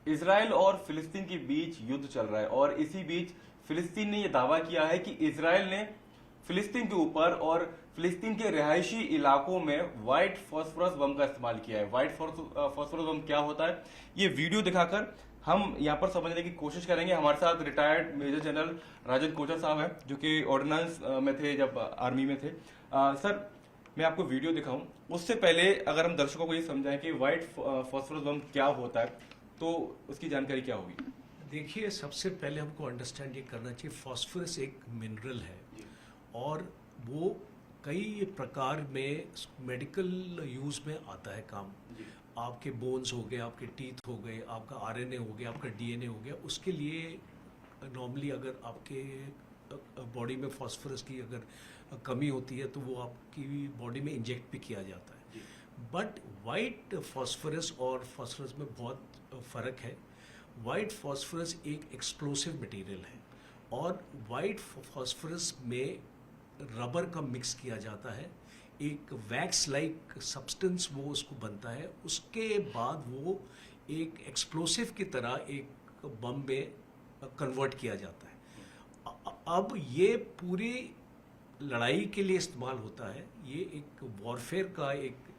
Israel और फिलिस्तीन के बीच युद्ध चल रहा है और इसी बीच फिलिस्तीन ने यह दावा किया है कि इजराइल ने फिलिस्तीन के ऊपर और फिलिस्तीन के रिहायशी इलाकों में व्हाइट फॉस्फोरस बम का इस्तेमाल किया है। व्हाइट फॉस्फोरस बम क्या होता है, ये वीडियो दिखाकर हम यहाँ पर समझने की कोशिश करेंगे। हमारे साथ रिटायर्ड मेजर जनरल राजन कोचर साहब हैं, जो कि ऑर्डिनेंस में थे जब आर्मी में थे। सर, मैं आपको वीडियो दिखाऊं उससे पहले अगर हम दर्शकों को ये समझाएं कि व्हाइट फॉस्फोरस बम क्या होता है तो उसकी जानकारी क्या होगी। देखिए, सबसे पहले हमको अंडरस्टैंड ये करना चाहिए, फास्फोरस एक मिनरल है और वो कई प्रकार में मेडिकल यूज़ में आता है काम। आपके बोन्स हो गए, आपके टीथ हो गए, आपका आरएनए हो गया, आपका डीएनए हो गया, उसके लिए नॉर्मली अगर आपके बॉडी में फास्फोरस की अगर कमी होती है तो वो आपकी बॉडी में इंजेक्ट भी किया जाता है। बट वाइट फास्फोरस और फास्फोरस में बहुत फ़र्क है। वाइट फास्फोरस एक एक्सप्लोसिव मटेरियल है और वाइट फास्फोरस में रबर का मिक्स किया जाता है, एक वैक्स लाइक सब्सटेंस वो उसको बनता है, उसके बाद वो एक एक्सप्लोसिव की तरह एक बम में कन्वर्ट किया जाता है। अब ये पूरी लड़ाई के लिए इस्तेमाल होता है। ये एक वॉरफेयर का एक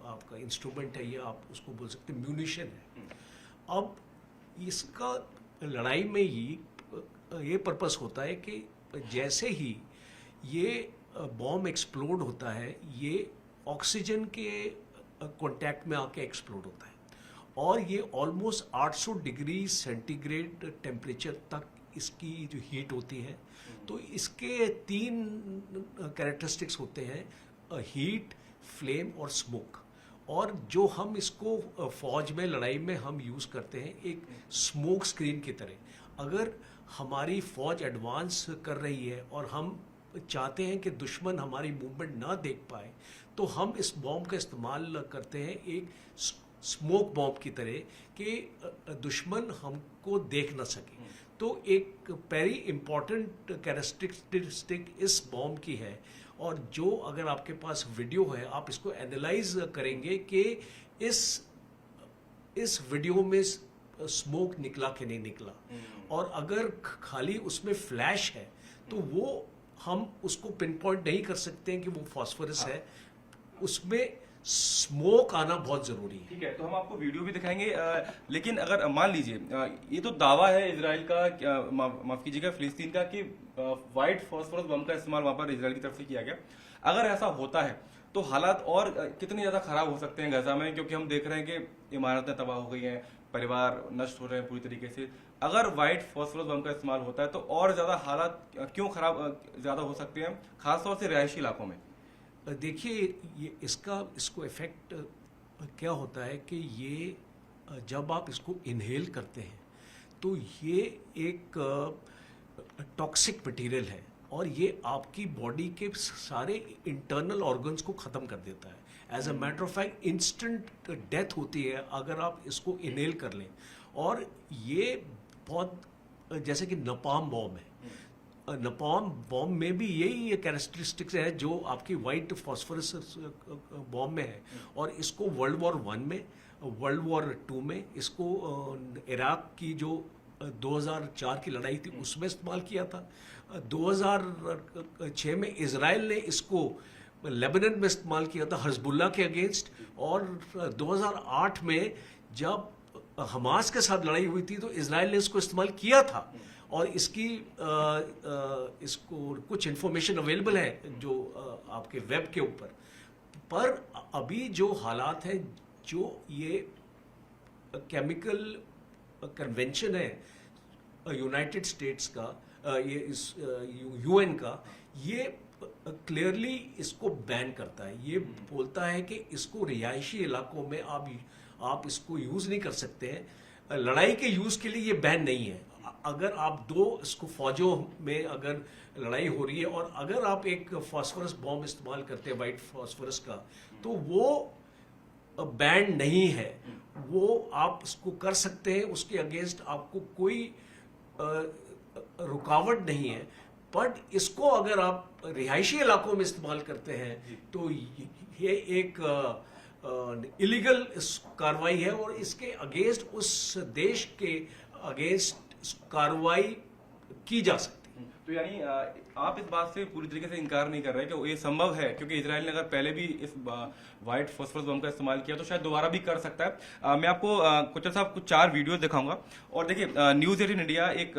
आपका इंस्ट्रूमेंट है, ये आप उसको बोल सकते हैं म्यूनिशन है। अब इसका लड़ाई में ये पर्पस होता है कि जैसे ही ये बॉम्ब एक्सप्लोड होता है, ये ऑक्सीजन के कांटेक्ट में आके एक्सप्लोड होता है और ये ऑलमोस्ट 800 डिग्री सेंटीग्रेड टेम्परेचर तक इसकी जो हीट होती है। तो इसके 3 कैरेक्टरिस्टिक्स होते हैं, हीट, फ्लेम और स्मोक। और जो हम इसको फौज में लड़ाई में हम यूज़ करते हैं एक स्मोक स्क्रीन की तरह। अगर हमारी फौज एडवांस कर रही है और हम चाहते हैं कि दुश्मन हमारी मूवमेंट ना देख पाए, तो हम इस बॉम्ब का इस्तेमाल करते हैं एक स्मोक बॉम्ब की तरह कि दुश्मन हमको देख ना सके। तो एक वेरी इम्पॉर्टेंट कैरेक्टरिस्टिक इस बॉम्ब की है। और जो अगर आपके पास वीडियो है, आप इसको एनालाइज करेंगे कि इस वीडियो में स्मोक निकला कि नहीं निकला। और अगर खाली उसमें फ्लैश है तो वो हम उसको पिन पॉइंट नहीं कर सकते हैं कि वो फास्फोरस है, उसमें स्मोक आना बहुत जरूरी है। ठीक है, तो हम आपको वीडियो भी दिखाएंगे। लेकिन अगर मान लीजिए ये तो दावा है इजराइल का, माफ कीजिएगा फिलिस्तीन का, कि व्हाइट फॉस्फोरस बम का इस्तेमाल वहां पर इजराइल की तरफ से किया गया। अगर ऐसा होता है तो हालात और कितने ज्यादा खराब हो सकते हैं गजा में, क्योंकि हम देख रहे हैं कि इमारतें तबाह हो गई हैं, परिवार नष्ट हो रहे हैं पूरी तरीके से। अगर व्हाइट फॉस्फोरस बम का इस्तेमाल होता है तो और ज्यादा हालात क्यों खराब ज्यादा हो सकते हैं, खासतौर से रिहायशी इलाकों में। देखिए, ये इसको इफेक्ट क्या होता है कि ये जब आप इसको इनहेल करते हैं तो ये एक टॉक्सिक मटेरियल है और ये आपकी बॉडी के सारे इंटरनल ऑर्गन्स को ख़त्म कर देता है। As a matter of fact instant death होती है अगर आप इसको इनहेल कर लें। और ये बहुत जैसे कि नपाम बॉम्ब है, नपाम बॉम्ब में भी यही कैरेक्टरिस्टिक्स है जो आपकी वाइट फॉस्फोरस बॉम्ब में है। और इसको वर्ल्ड वॉर 1 में, वर्ल्ड वॉर 2 में, इसको इराक की जो 2004 की लड़ाई थी उसमें इस्तेमाल किया था। 2006 में इजराइल ने इसको लेबनान में इस्तेमाल किया था हिजबुल्लाह के अगेंस्ट। और 2008 में जब हमास के साथ लड़ाई हुई थी तो इजराइल ने इसको इस्तेमाल किया था। और इसकी इसको कुछ इन्फॉर्मेशन अवेलेबल है जो आपके वेब के ऊपर। पर अभी जो हालात हैं, जो ये केमिकल कन्वेंशन है यूनाइटेड स्टेट्स का, ये इस यूएन का, ये क्लियरली इसको बैन करता है। ये बोलता है कि इसको रिहायशी इलाकों में आप इसको यूज़ नहीं कर सकते हैं। लड़ाई के यूज़ के लिए ये बैन नहीं है। अगर आप इसको फौजों में अगर लड़ाई हो रही है और अगर आप एक फास्फोरस बॉम्ब इस्तेमाल करते हैं वाइट फास्फोरस का, तो वो बैन नहीं है, वो आप उसको कर सकते हैं, उसके अगेंस्ट आपको कोई रुकावट नहीं है। बट इसको अगर आप रिहायशी इलाकों में इस्तेमाल करते हैं तो ये एक इलीगल कार्रवाई है और इसके अगेंस्ट उस देश के अगेंस्ट कार्रवाई की जा सकती है। तो यानी आप इस बात से पूरी तरीके से इनकार नहीं कर रहे कि ये संभव है, क्योंकि इजराइल ने अगर पहले भी इस व्हाइट फॉस्फोरस बम का इस्तेमाल किया तो शायद दोबारा भी कर सकता है। मैं आपको कोचर साहब कुछ 4 वीडियोस दिखाऊंगा। और देखिए, न्यूज़ 18 इंडिया एक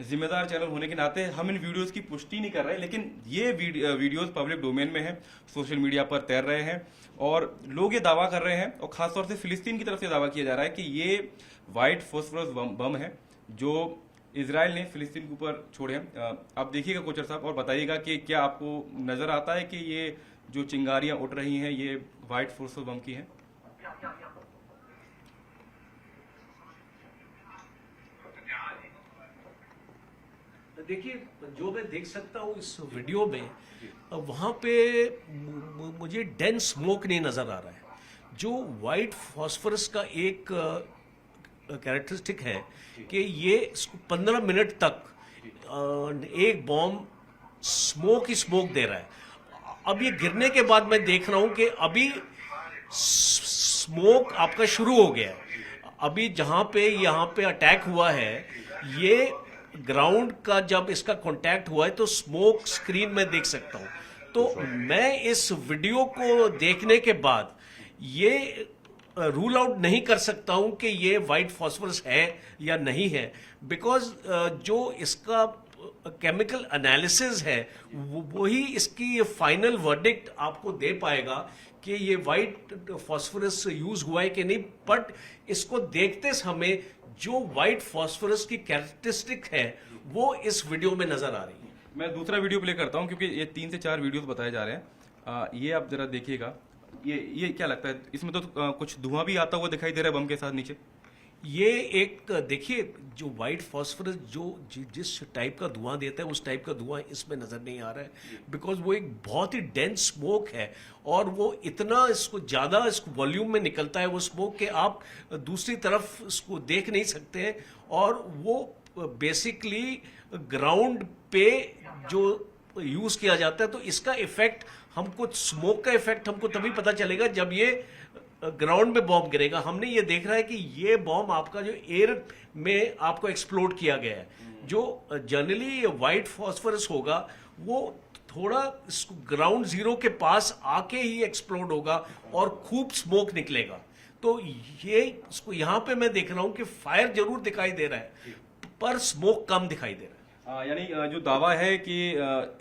जिम्मेदार चैनल होने के नाते हम इन वीडियोस की पुष्टि नहीं कर रहे, लेकिन ये वीडियोस पब्लिक डोमेन में है, सोशल मीडिया पर तैर रहे हैं और लोग ये दावा कर रहे हैं, और खासतौर से फिलिस्तीन की तरफ से दावा किया जा रहा है कि ये व्हाइट फॉस्फोरस बम है जो इजराइल ने फिलिस्तीन के ऊपर छोड़े हैं। आप देखिएगा कोचर साहब और बताइएगा कि क्या आपको नजर आता है कि ये जो चिंगारियां उठ रही हैं ये व्हाइट फॉस्फोरस बम की हैं? देखिए, जो मैं देख सकता हूँ इस वीडियो में, वहाँ पे मुझे डेंस स्मोक नहीं नजर आ रहा है। जो व्हाइट फॉस्फोरस का एक कैरेक्टरिस्टिक है कि ये 15 मिनट तक एक बॉम्ब स्मोक ही स्मोक दे रहा है। अब ये गिरने के बाद मैं देख रहा हूं कि अभी स्मोक आपका शुरू हो गया है। अभी जहां पे यहाँ पे अटैक हुआ है, ये ग्राउंड का जब इसका कांटेक्ट हुआ है तो स्मोक स्क्रीन में देख सकता हूं। तो मैं इस वीडियो को देखने के बाद ये रूल आउट नहीं कर सकता हूं कि ये व्हाइट फॉस्फोरस है या नहीं है, बिकॉज जो इसका केमिकल एनालिसिस है वही इसकी फाइनल वर्डिक्ट आपको दे पाएगा कि ये व्हाइट फॉस्फोरस यूज हुआ है कि नहीं। बट इसको देखते समय जो व्हाइट फॉस्फोरस की कैरेक्टरिस्टिक है वो इस वीडियो में नजर आ रही है। मैं दूसरा वीडियो प्ले करता हूं क्योंकि ये 3 से 4 वीडियोस बताए जा रहे हैं। ये आप जरा देखिएगा, ये क्या लगता है, इसमें तो कुछ धुआं भी आता हुआ दिखाई दे रहा है बम के साथ नीचे। ये एक देखिए, जो व्हाइट फॉस्फोरस जिस टाइप का धुआं देता है उस टाइप का धुआं इसमें नजर नहीं आ रहा है, बिकॉज वो एक बहुत ही डेंस स्मोक है और वो इतना इसको ज्यादा इसको वॉल्यूम में निकलता है वो स्मोक कि आप दूसरी तरफ इसको देख नहीं सकते हैं। और वो बेसिकली ग्राउंड पे जो यूज किया जाता है, तो इसका इफेक्ट हमको, स्मोक का इफेक्ट हमको तभी पता चलेगा जब ये ग्राउंड में बॉम्ब गिरेगा। हमने ये देख रहा है कि ये बॉम्ब आपका जो एयर में आपको एक्सप्लोड किया गया है, जो जनरली व्हाइट फॉस्फोरस होगा वो थोड़ा ग्राउंड जीरो के पास आके ही एक्सप्लोड होगा और खूब स्मोक निकलेगा। तो ये इसको यहाँ पे मैं देख रहा हूं कि फायर जरूर दिखाई दे रहा है पर स्मोक कम दिखाई दे रहा है। यानी जो दावा है कि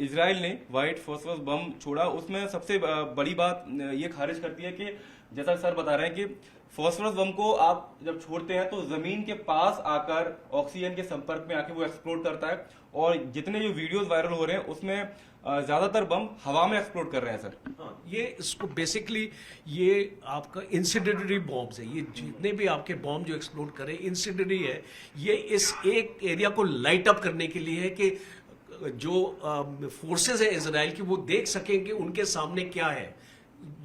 इजराइल ने व्हाइट फॉस्फोरस बम छोड़ा, उसमें सबसे बड़ी बात ये खारिज करती है कि जैसा सर बता रहे हैं कि फॉस्फोरस बम को आप जब छोड़ते हैं तो जमीन के पास आकर ऑक्सीजन के संपर्क में आके वो एक्सप्लोड करता है, और जितने जो वीडियोस वायरल हो रहे हैं उसमें ज्यादातर बम हवा में एक्सप्लोड कर रहे हैं सर। हाँ, ये इसको बेसिकली ये आपका इंसिडेंटरी बॉम्ब्स है। ये जितने भी आपके बॉम्ब जो एक्सप्लोड करे इंसिडेंटरी है। ये इस एक एरिया को लाइट अप करने के लिए है कि जो फोर्सेस है इजराइल की वो देख सकें कि उनके सामने क्या है।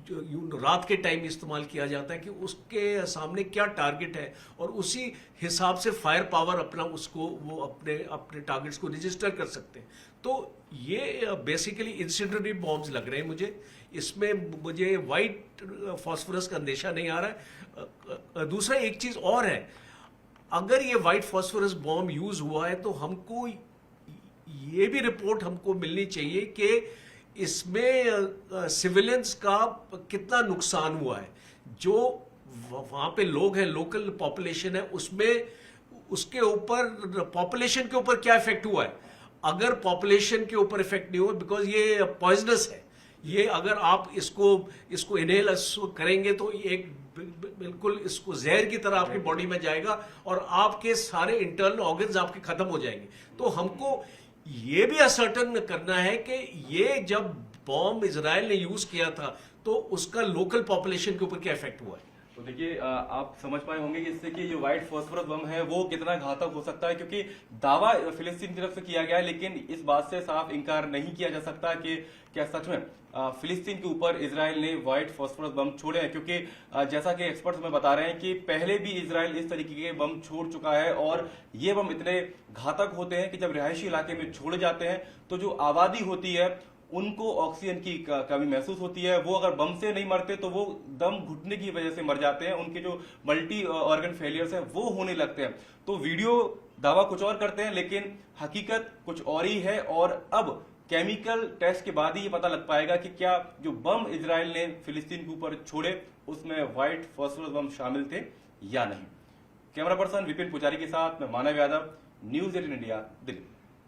जो रात के टाइम इस्तेमाल किया जाता है कि उसके सामने क्या टारगेट है, और उसी हिसाब से फायर पावर अपना उसको वो अपने टारगेट्स को रजिस्टर कर सकते हैं। तो ये बेसिकली इंसिडेंटरी बॉम्ब्स लग रहे हैं मुझे। इसमें मुझे वाइट फॉस्फोरस का अंदेशा नहीं आ रहा है। दूसरा एक चीज और है, अगर ये वाइट फॉस्फोरस बॉम्ब यूज हुआ है तो हमको ये भी रिपोर्ट हमको मिलनी चाहिए कि इसमें सिविलियंस का कितना नुकसान हुआ है। जो वहां पे लोग हैं, लोकल पॉपुलेशन है, उसमें उसके ऊपर पॉपुलेशन के ऊपर क्या इफेक्ट हुआ है। अगर पॉपुलेशन के ऊपर इफेक्ट नहीं हुआ, बिकॉज ये पॉइजनस है, ये अगर आप इसको इनहेल करेंगे तो एक बिल्कुल इसको जहर की तरह आपकी बॉडी में जाएगा और आपके सारे इंटरनल ऑर्गन्स आपके खत्म हो जाएंगे। तो हमको ये भी असर्टन करना है कि ये जब बॉम्ब इजराइल ने यूज किया था तो उसका लोकल पॉपुलेशन के ऊपर क्या इफेक्ट हुआ है। तो देखिए, आप समझ पाए होंगे कि इससे कि जो व्हाइट फॉस्फोरस बम है वो कितना घातक हो सकता है, क्योंकि दावा फिलिस्तीन की तरफ से किया गया है, लेकिन इस बात से साफ इनकार नहीं किया जा सकता कि क्या सच में फिलिस्तीन के ऊपर इजराइल ने व्हाइट फॉस्फोरस बम छोड़े हैं। क्योंकि जैसा कि एक्सपर्ट्स हमें बता रहे हैं कि पहले भी इजराइल इस तरीके के बम छोड़ चुका है, और ये बम इतने घातक होते हैं कि जब रिहायशी इलाके में छोड़े जाते हैं तो जो आबादी होती है उनको ऑक्सीजन की कमी महसूस होती है। वो अगर बम से नहीं मरते तो वो दम घुटने की वजह से मर जाते हैं, उनके जो मल्टी ऑर्गन फेलियर्स है वो होने लगते हैं। तो वीडियो दावा कुछ और करते हैं लेकिन हकीकत कुछ और ही है। और अब केमिकल टेस्ट के बाद ही ये पता लग पाएगा कि क्या जो बम इजराइल ने फिलिस्तीन के ऊपर छोड़े उसमें व्हाइट फॉस्फोरस बम शामिल थे या नहीं। कैमरा पर्सन विपिन पुजारी के साथ मैं मानव यादव, न्यूज़ 18 इंडिया, दिल्ली।